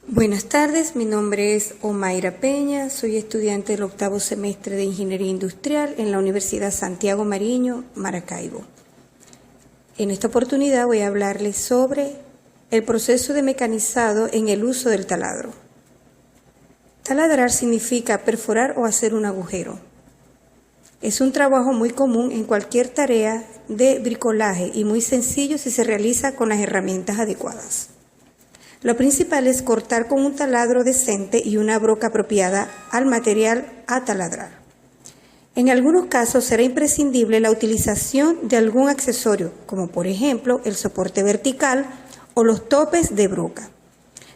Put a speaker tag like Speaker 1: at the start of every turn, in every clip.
Speaker 1: Buenas tardes, mi nombre es Omaira Peña, soy estudiante del octavo semestre de Ingeniería Industrial en la Universidad Santiago Mariño, Maracaibo. En esta oportunidad voy a hablarles sobre el proceso de mecanizado en el uso del taladro. Taladrar significa perforar o hacer un agujero. Es un trabajo muy común en cualquier tarea de bricolaje y muy sencillo si se realiza con las herramientas adecuadas. Lo principal es cortar con un taladro decente y una broca apropiada al material a taladrar. En algunos casos será imprescindible la utilización de algún accesorio, como por ejemplo el soporte vertical o los topes de broca.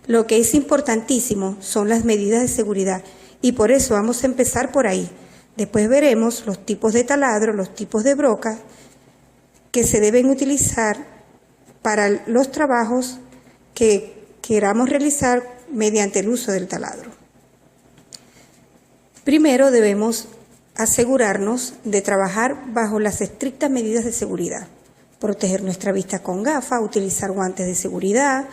Speaker 1: Lo que es importantísimo son las medidas de seguridad y por eso vamos a empezar por ahí. Después veremos los tipos de taladro, los tipos de broca que se deben utilizar para los trabajos que queramos realizar mediante el uso del taladro. Primero debemos asegurarnos de trabajar bajo las estrictas medidas de seguridad, proteger nuestra vista con gafas, utilizar guantes de seguridad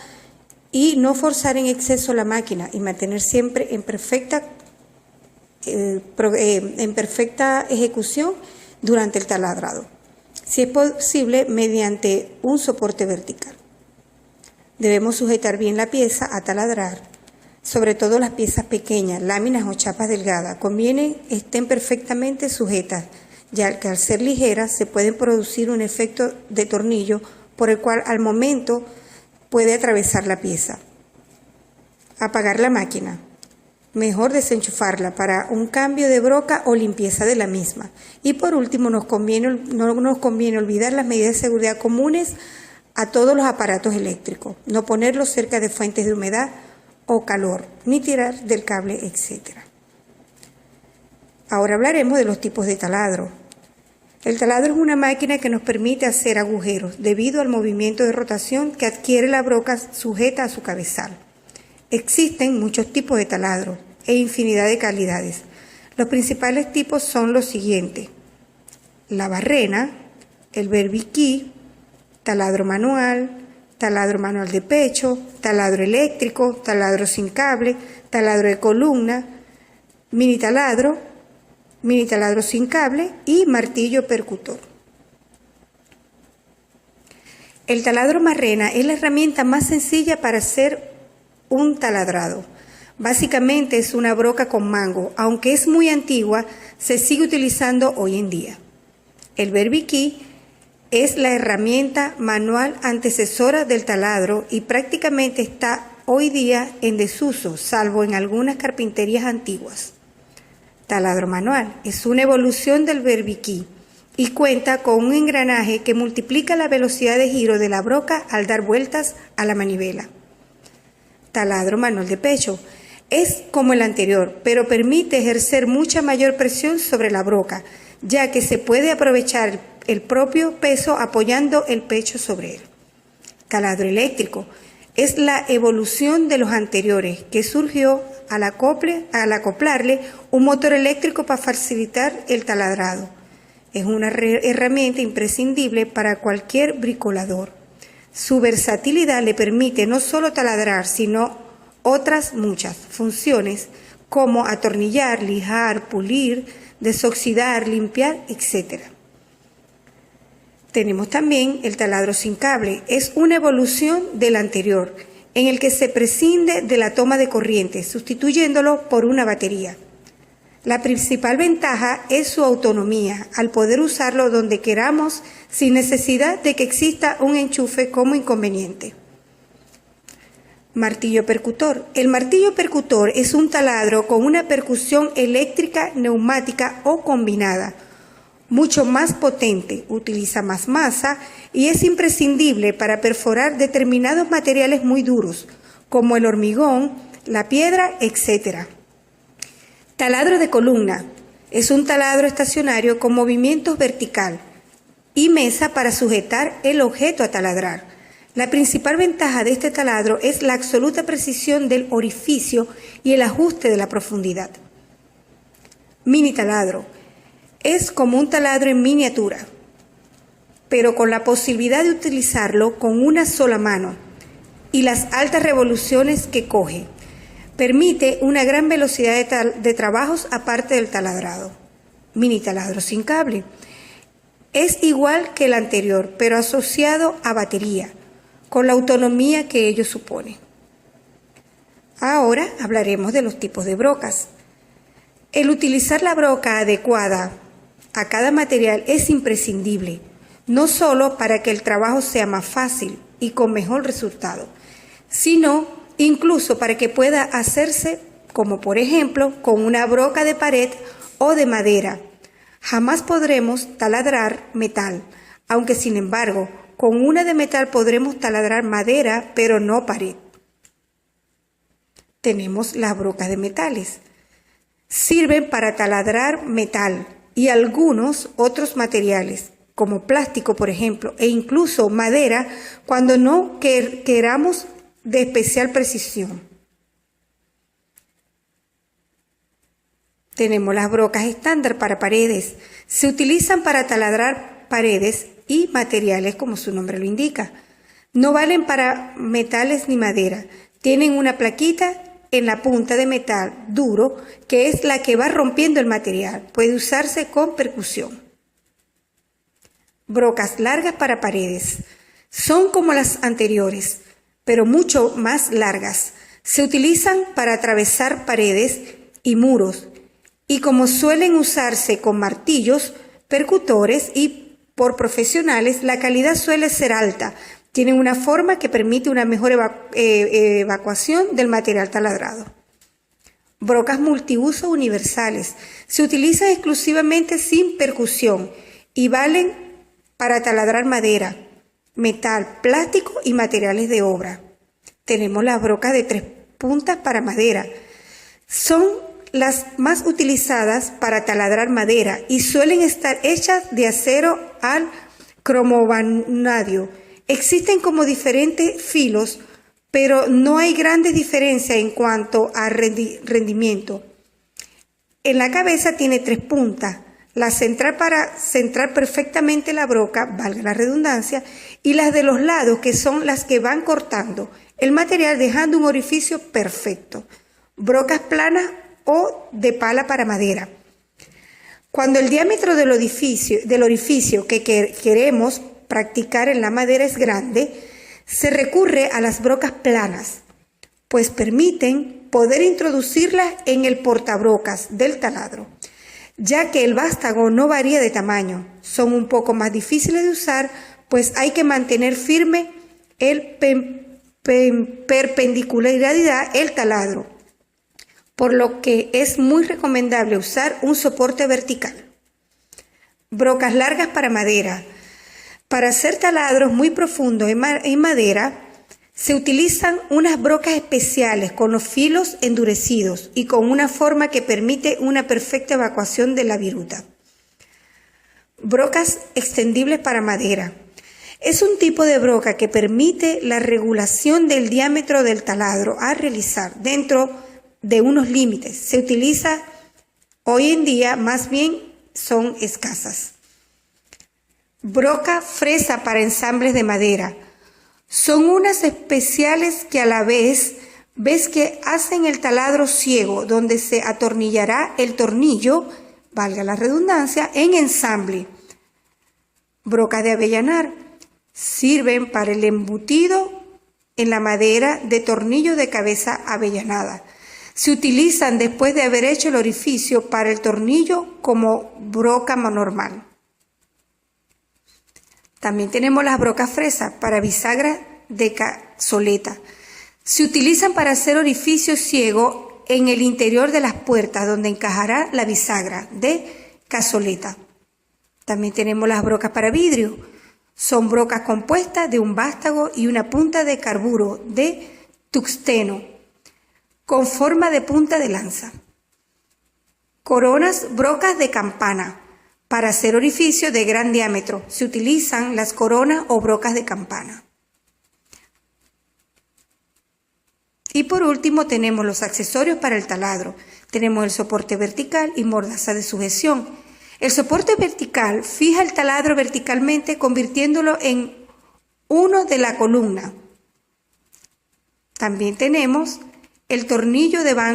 Speaker 1: y no forzar en exceso la máquina y mantener siempre en perfecta ejecución durante el taladrado, si es posible mediante un soporte vertical. Debemos sujetar bien la pieza a taladrar, sobre todo las piezas pequeñas, láminas o chapas delgadas. Conviene estén perfectamente sujetas, ya que al ser ligeras se puede producir un efecto de tornillo por el cual al momento puede atravesar la pieza. Apagar la máquina. Mejor desenchufarla para un cambio de broca o limpieza de la misma. Y por último, no nos conviene olvidar las medidas de seguridad comunes a todos los aparatos eléctricos, no ponerlos cerca de fuentes de humedad o calor, ni tirar del cable, etc. Ahora hablaremos de los tipos de taladro. El taladro es una máquina que nos permite hacer agujeros debido al movimiento de rotación que adquiere la broca sujeta a su cabezal. Existen muchos tipos de taladro e infinidad de calidades. Los principales tipos son los siguientes: la barrena, el berbiquí, taladro manual de pecho, taladro eléctrico, taladro sin cable, taladro de columna, mini taladro sin cable y martillo percutor. El taladro barrena es la herramienta más sencilla para hacer un taladrado. Básicamente es una broca con mango, aunque es muy antigua, se sigue utilizando hoy en día. El berbiquí es la herramienta manual antecesora del taladro y prácticamente está hoy día en desuso, salvo en algunas carpinterías antiguas. Taladro manual es una evolución del berbiquí y cuenta con un engranaje que multiplica la velocidad de giro de la broca al dar vueltas a la manivela. Taladro manual de pecho es como el anterior, pero permite ejercer mucha mayor presión sobre la broca, ya que se puede aprovechar el propio peso apoyando el pecho sobre él. Taladro eléctrico es la evolución de los anteriores, que surgió al acoplarle un motor eléctrico para facilitar el taladrado. Es una herramienta imprescindible para cualquier bricolador. Su versatilidad le permite no solo taladrar, sino otras muchas funciones como atornillar, lijar, pulir, desoxidar, limpiar, etc. Tenemos también el taladro sin cable. Es una evolución del anterior, en el que se prescinde de la toma de corriente, sustituyéndolo por una batería. La principal ventaja es su autonomía, al poder usarlo donde queramos sin necesidad de que exista un enchufe como inconveniente. Martillo percutor. El martillo percutor es un taladro con una percusión eléctrica, neumática o combinada, mucho más potente, utiliza más masa y es imprescindible para perforar determinados materiales muy duros, como el hormigón, la piedra, etc. Taladro de columna. Es un taladro estacionario con movimientos vertical y mesa para sujetar el objeto a taladrar. La principal ventaja de este taladro es la absoluta precisión del orificio y el ajuste de la profundidad. Mini taladro. Es como un taladro en miniatura, pero con la posibilidad de utilizarlo con una sola mano y las altas revoluciones que coge. Permite una gran velocidad de trabajos aparte del taladrado. Mini taladro sin cable. Es igual que el anterior, pero asociado a batería, con la autonomía que ello supone. Ahora hablaremos de los tipos de brocas. El utilizar la broca adecuada a cada material es imprescindible, no solo para que el trabajo sea más fácil y con mejor resultado, sino incluso para que pueda hacerse, como por ejemplo, con una broca de pared o de madera. Jamás podremos taladrar metal, aunque sin embargo, con una de metal podremos taladrar madera, pero no pared. Tenemos las brocas de metales. Sirven para taladrar metal y algunos otros materiales, como plástico, por ejemplo, e incluso madera, cuando no queramos de especial precisión. Tenemos las brocas estándar para paredes. Se utilizan para taladrar paredes y materiales, como su nombre lo indica. No valen para metales ni madera. Tienen una plaquita en la punta de metal duro, que es la que va rompiendo el material. Puede usarse con percusión. Brocas largas para paredes. Son como las anteriores, pero mucho más largas. Se utilizan para atravesar paredes y muros, y como suelen usarse con martillos, percutores y por profesionales, la calidad suele ser alta. Tienen una forma que permite una mejor evacuación del material taladrado. Brocas multiuso universales. Se utilizan exclusivamente sin percusión y valen para taladrar madera, metal, plástico y materiales de obra. Tenemos las brocas de 3 puntas para madera. Son las más utilizadas para taladrar madera y suelen estar hechas de acero al cromovanadio. Existen como diferentes filos, pero no hay grandes diferencias en cuanto a rendimiento. En la cabeza tiene 3 puntas, la central para centrar perfectamente la broca, valga la redundancia, y las de los lados, que son las que van cortando el material dejando un orificio perfecto. Brocas planas o de pala para madera. Cuando el diámetro del orificio que queremos practicar en la madera es grande, se recurre a las brocas planas, pues permiten poder introducirlas en el portabrocas del taladro, ya que el vástago no varía de tamaño. Son un poco más difíciles de usar, pues hay que mantener firme el perpendicularidad el taladro, por lo que es muy recomendable usar un soporte vertical. Brocas largas para madera. Para hacer taladros muy profundos en madera, se utilizan unas brocas especiales con los filos endurecidos y con una forma que permite una perfecta evacuación de la viruta. Brocas extendibles para madera. Es un tipo de broca que permite la regulación del diámetro del taladro a realizar dentro de unos límites. Se utiliza hoy en día, más bien son escasas. Broca fresa para ensambles de madera. Son unas especiales que a la vez ves que hacen el taladro ciego, donde se atornillará el tornillo, valga la redundancia, en ensamble. Broca de avellanar. Sirven para el embutido en la madera de tornillo de cabeza avellanada. Se utilizan después de haber hecho el orificio para el tornillo como broca normal. También tenemos las brocas fresa para bisagra de cazoleta. Se utilizan para hacer orificios ciegos en el interior de las puertas donde encajará la bisagra de cazoleta. También tenemos las brocas para vidrio. Son brocas compuestas de un vástago y una punta de carburo de tungsteno con forma de punta de lanza. Coronas, brocas de campana. Para hacer orificios de gran diámetro se utilizan las coronas o brocas de campana. Y por último tenemos los accesorios para el taladro. Tenemos el soporte vertical y mordaza de sujeción. El soporte vertical fija el taladro verticalmente convirtiéndolo en uno de la columna. También tenemos El tornillo de banco